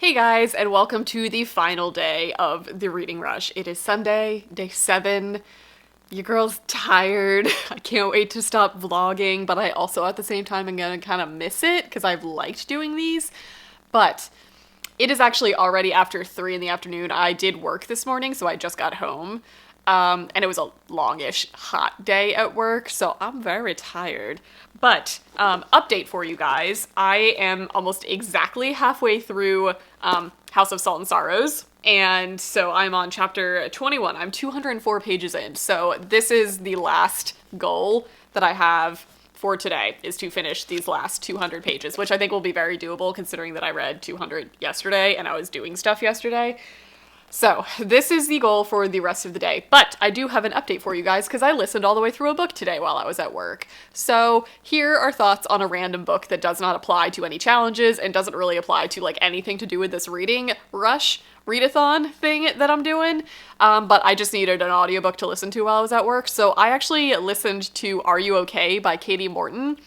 Hey guys, and welcome to the final day of the reading rush. It is Sunday, day 7. Your girl's tired. I can't wait to stop vlogging, but I also at the same time am gonna kind of miss it because I've liked doing these. But it is actually already after 3 in the afternoon. I did work this morning, so I just got home. And it was a longish, hot day at work, so I'm very tired. But, update for you guys. I am almost exactly halfway through House of Salt and Sorrows, and so I'm on chapter 21. I'm 204 pages in, so this is the last goal that I have for today, is to finish these last 200 pages, which I think will be very doable considering that I read 200 yesterday and I was doing stuff yesterday. So this is the goal for the rest of the day, but I do have an update for you guys because I listened all the way through a book today while I was at work. So here are thoughts on a random book that does not apply to any challenges and doesn't really apply to like anything to do with this reading rush, readathon thing that I'm doing, but I just needed an audiobook to listen to while I was at work. So I actually listened to Are You Okay by Katie Morton.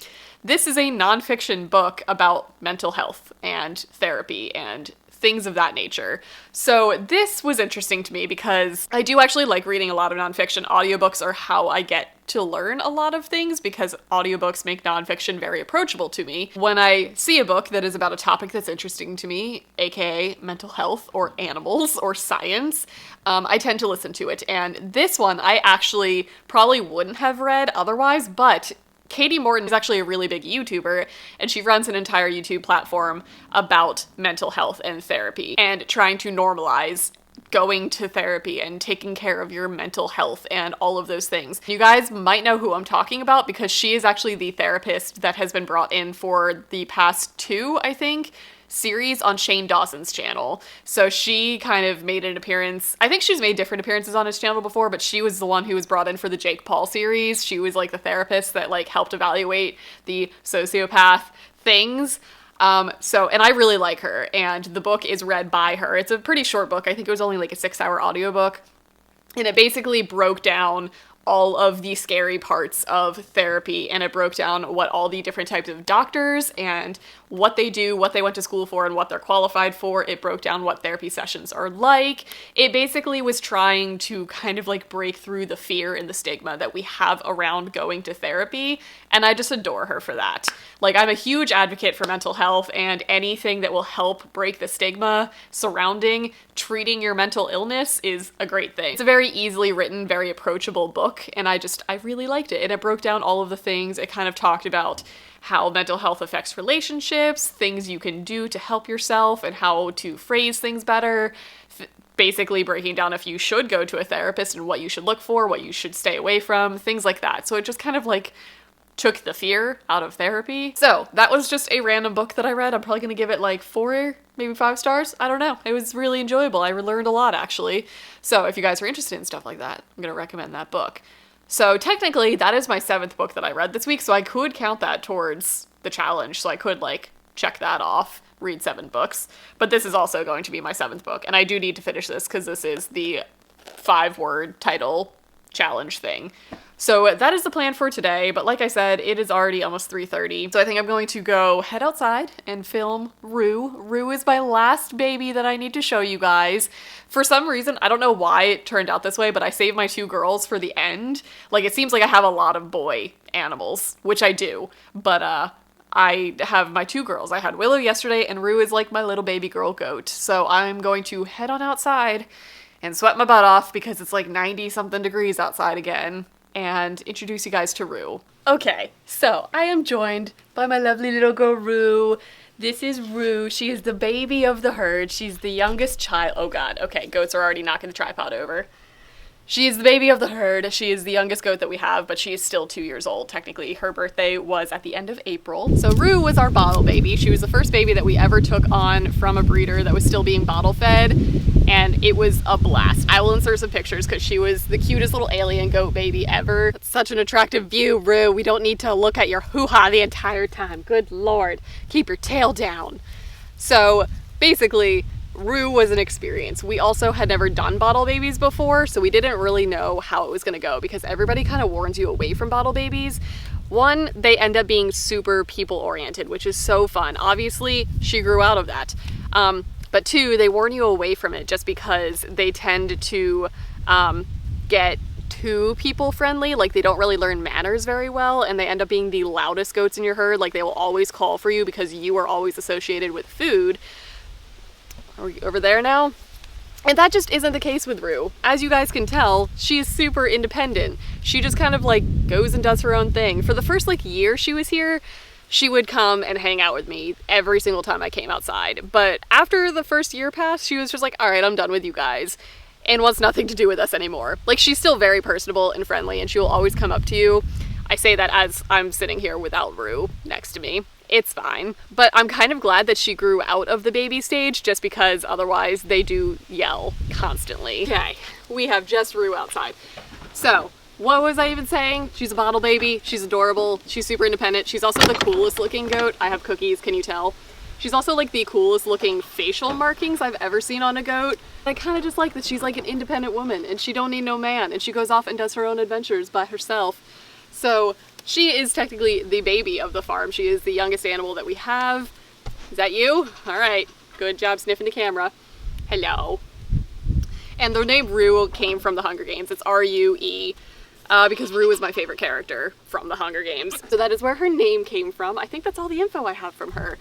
This is a nonfiction book about mental health and therapy and things of that nature. So this was interesting to me because I do actually like reading a lot of nonfiction. Audiobooks are how I get to learn a lot of things because audiobooks make nonfiction very approachable to me. When I see a book that is about a topic that's interesting to me, aka mental health or animals or science, I tend to listen to it. And this one I actually probably wouldn't have read otherwise, but Katie Morton is actually a really big YouTuber, and she runs an entire YouTube platform about mental health and therapy and trying to normalize going to therapy and taking care of your mental health and all of those things. You guys might know who I'm talking about because she is actually the therapist that has been brought in for the past 2, I think, series on Shane Dawson's channel. So she kind of made an appearance. I think she's made different appearances on his channel before, but she was the one who was brought in for the Jake Paul series. She was like the therapist that like helped evaluate the sociopath things. And I really like her, and the book is read by her. It's a pretty short book. I think it was only like a 6-hour audiobook, and it basically broke down all of the scary parts of therapy, and it broke down what all the different types of doctors and what they do, what they went to school for, and what they're qualified for. It broke down what therapy sessions are like. It basically was trying to kind of like break through the fear and the stigma that we have around going to therapy, and I just adore her for that. Like, I'm a huge advocate for mental health, and anything that will help break the stigma surrounding treating your mental illness is a great thing. It's a very easily written, very approachable book, and I really liked it. And it broke down all of the things. It kind of talked about how mental health affects relationships, things you can do to help yourself, and how to phrase things better. Basically breaking down if you should go to a therapist and what you should look for, what you should stay away from, things like that. So it just kind of like took the fear out of therapy. So that was just a random book that I read. I'm probably gonna give it like 4, maybe 5 stars. I don't know. It was really enjoyable. I learned a lot actually. So if you guys are interested in stuff like that, I'm gonna recommend that book. So technically that is my 7th book that I read this week, so I could count that towards the challenge. So I could like check that off, read 7 books. But this is also going to be my 7th book, and I do need to finish this because this is the 5-word title challenge thing. So that is the plan for today, but like I said, it is already almost 3:30, so I think I'm going to go head outside and film Rue. Rue is my last baby that I need to show you guys. For some reason, I don't know why it turned out this way, but I saved my 2 girls for the end. Like, it seems like I have a lot of boy animals, which I do, but I have my 2 girls. I had Willow yesterday, and Rue is like my little baby girl goat, so I'm going to head on outside and sweat my butt off because it's like 90-something degrees outside again, and introduce you guys to Rue. Okay, so I am joined by my lovely little girl Rue. This is Rue. She is the baby of the herd. She's the youngest child. Oh god, okay, goats are already knocking the tripod over. She is the baby of the herd. She is the youngest goat that we have, but she is still 2 years old. Technically, her birthday was at the end of April. So Rue was our bottle baby. She was the first baby that we ever took on from a breeder that was still being bottle fed, and it was a blast. I will insert some pictures because she was the cutest little alien goat baby ever. It's such an attractive view, Rue. We don't need to look at your hoo-ha the entire time. Good Lord. Keep your tail down. So basically, Rue was an experience. We also had never done bottle babies before, so we didn't really know how it was gonna go because everybody kind of warns you away from bottle babies. One, they end up being super people oriented, which is so fun. Obviously, she grew out of that. but 2, they warn you away from it just because they tend to get too people friendly. Like, they don't really learn manners very well, and they end up being the loudest goats in your herd. Like, they will always call for you because you are always associated with food. Are we over there now? And that just isn't the case with Rue. As you guys can tell, she is super independent. She just kind of like goes and does her own thing. For the first like year she was here, she would come and hang out with me every single time I came outside. But after the first year passed, she was just like, all right, I'm done with you guys, and wants nothing to do with us anymore. Like, she's still very personable and friendly, and she will always come up to you. I say that as I'm sitting here without Rue next to me. It's fine. But I'm kind of glad that she grew out of the baby stage, just because otherwise they do yell constantly. Okay, we have just Rue outside. So, what was I even saying? She's a bottle baby. She's adorable. She's super independent. She's also the coolest looking goat. I have cookies, can you tell? She's also like the coolest looking facial markings I've ever seen on a goat. I kind of just like that she's like an independent woman and she don't need no man, and she goes off and does her own adventures by herself. So she is technically the baby of the farm. She is the youngest animal that we have. Is that you? All right, good job sniffing the camera. Hello. And the name Rue came from the Hunger Games. It's R-U-E, because Rue is my favorite character from the Hunger Games. So that is where her name came from. I think that's all the info I have from her.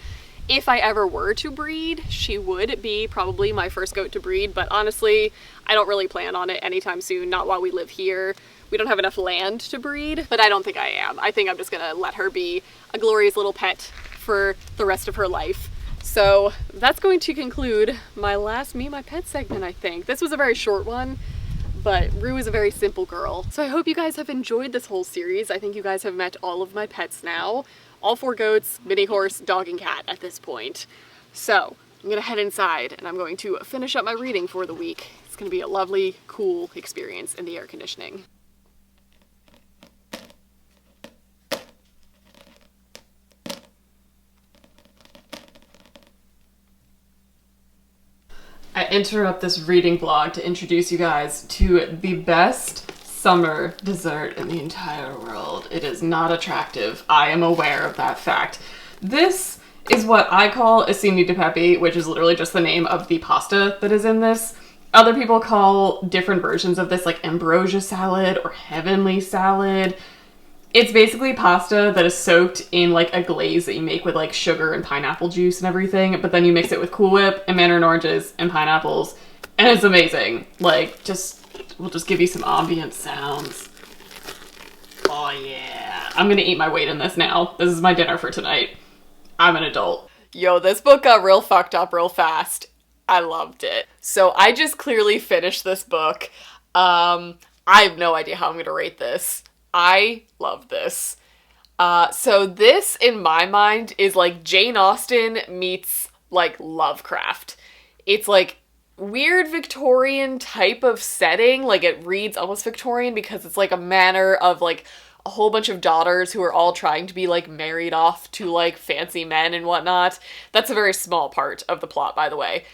If I ever were to breed, she would be probably my first goat to breed, but honestly, I don't really plan on it anytime soon, not while we live here. We don't have enough land to breed, but I don't think I am. I think I'm just gonna let her be a glorious little pet for the rest of her life. So that's going to conclude my last Me, My Pet segment, I think. This was a very short one, but Rue is a very simple girl. So I hope you guys have enjoyed this whole series. I think you guys have met all of my pets now. All 4 goats, mini horse, dog, and cat at this point. So I'm gonna head inside and I'm going to finish up my reading for the week. It's gonna be a lovely, cool experience in the air conditioning. I interrupt this reading vlog to introduce you guys to the best summer dessert in the entire world. It is not attractive. I am aware of that fact. This is what I call a SewHappyStitchHappy, which is literally just the name of the pasta that is in this. Other people call different versions of this like ambrosia salad or heavenly salad. It's basically pasta that is soaked in like a glaze that you make with like sugar and pineapple juice and everything, but then you mix it with Cool Whip and mandarin oranges and pineapples, and it's amazing. Like, we'll just give you some ambient sounds. Oh yeah. I'm gonna eat my weight in this now. This is my dinner for tonight. I'm an adult. Yo, this book got real fucked up real fast. I loved it. So I just clearly finished this book. I have no idea how I'm gonna rate this. I love this. So this, in my mind, is like Jane Austen meets like Lovecraft. It's like weird Victorian type of setting. Like, it reads almost Victorian because it's like a manor of like a whole bunch of daughters who are all trying to be like married off to like fancy men and whatnot. That's a very small part of the plot, by the way.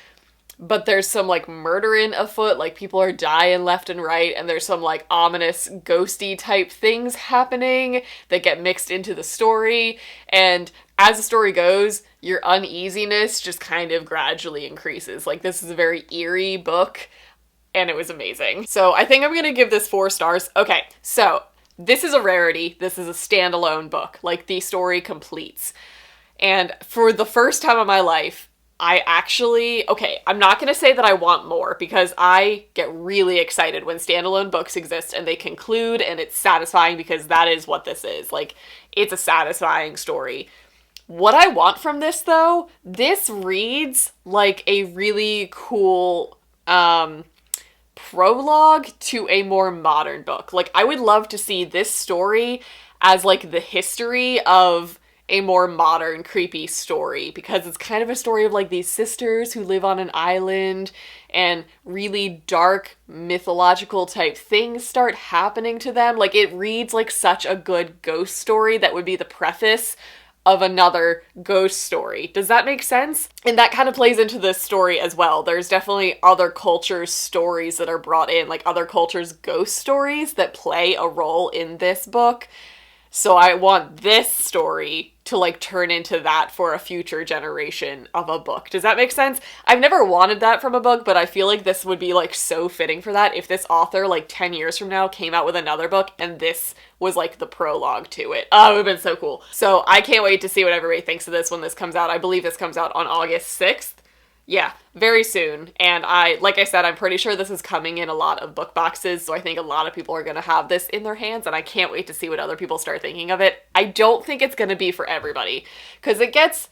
But there's some like murdering afoot, like people are dying left and right, and there's some like ominous ghosty type things happening that get mixed into the story. And as the story goes, your uneasiness just kind of gradually increases. Like, this is a very eerie book, and it was amazing. So I think I'm gonna give this 4 stars. Okay, so this is a rarity. This is a standalone book. Like, the story completes. And for the first time in my life, I actually, okay, I'm not gonna say that I want more, because I get really excited when standalone books exist and they conclude and it's satisfying, because that is what this is. Like, it's a satisfying story. What I want from this, though, this reads like a really cool prologue to a more modern book. Like, I would love to see this story as like the history of a more modern, creepy story, because it's kind of a story of like these sisters who live on an island and really dark mythological type things start happening to them. Like, it reads like such a good ghost story that would be the preface of another ghost story. Does that make sense? And that kind of plays into this story as well. There's definitely other cultures' stories that are brought in, like other cultures' ghost stories that play a role in this book. So I want this story to like turn into that for a future generation of a book. Does that make sense? I've never wanted that from a book, but I feel like this would be like so fitting for that if this author like 10 years from now came out with another book and this was like the prologue to it. Oh, it would have been so cool. So I can't wait to see what everybody thinks of this when this comes out. I believe this comes out on August 6th. Yeah, very soon. And like I said, I'm pretty sure this is coming in a lot of book boxes, so I think a lot of people are going to have this in their hands, and I can't wait to see what other people start thinking of it. I don't think it's going to be for everybody, because it gets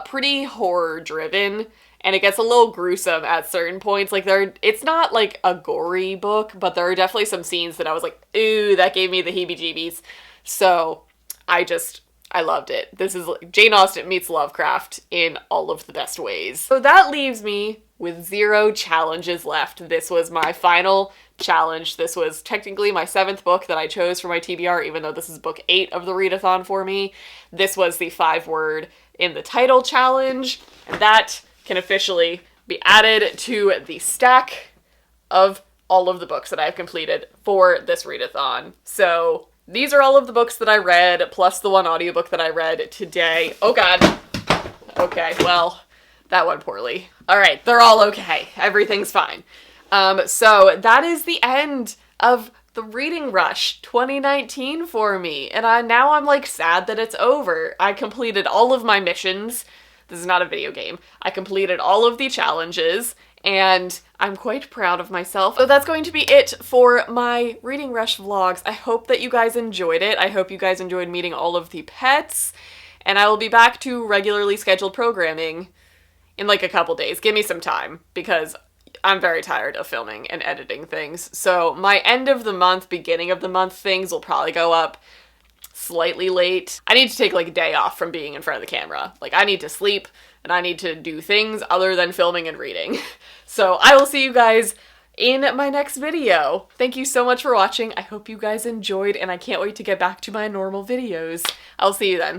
pretty horror-driven, and it gets a little gruesome at certain points. Like, it's not like a gory book, but there are definitely some scenes that I was like, ooh, that gave me the heebie-jeebies. So I loved it. This is Jane Austen meets Lovecraft in all of the best ways. So that leaves me with 0 challenges left. This was my final challenge. This was technically my 7th book that I chose for my TBR, even though this is book 8 of the readathon for me. This was the 5-word in the title challenge, and that can officially be added to the stack of all of the books that I've completed for this readathon. So these are all of the books that I read, plus the one audiobook that I read today. Oh god. Okay, well, that went poorly. Alright, they're all okay. Everything's fine. So that is the end of the Reading Rush 2019 for me. And now I'm like sad that it's over. I completed all of my missions. This is not a video game. I completed all of the challenges, and I'm quite proud of myself. So that's going to be it for my Reading Rush vlogs. I hope that you guys enjoyed it. I hope you guys enjoyed meeting all of the pets, and I will be back to regularly scheduled programming in like a couple days. Give me some time, because I'm very tired of filming and editing things. So my end of the month, beginning of the month things will probably go up slightly late. I need to take like a day off from being in front of the camera. Like, I need to sleep and I need to do things other than filming and reading. So I will see you guys in my next video. Thank you so much for watching. I hope you guys enjoyed, and I can't wait to get back to my normal videos. I'll see you then.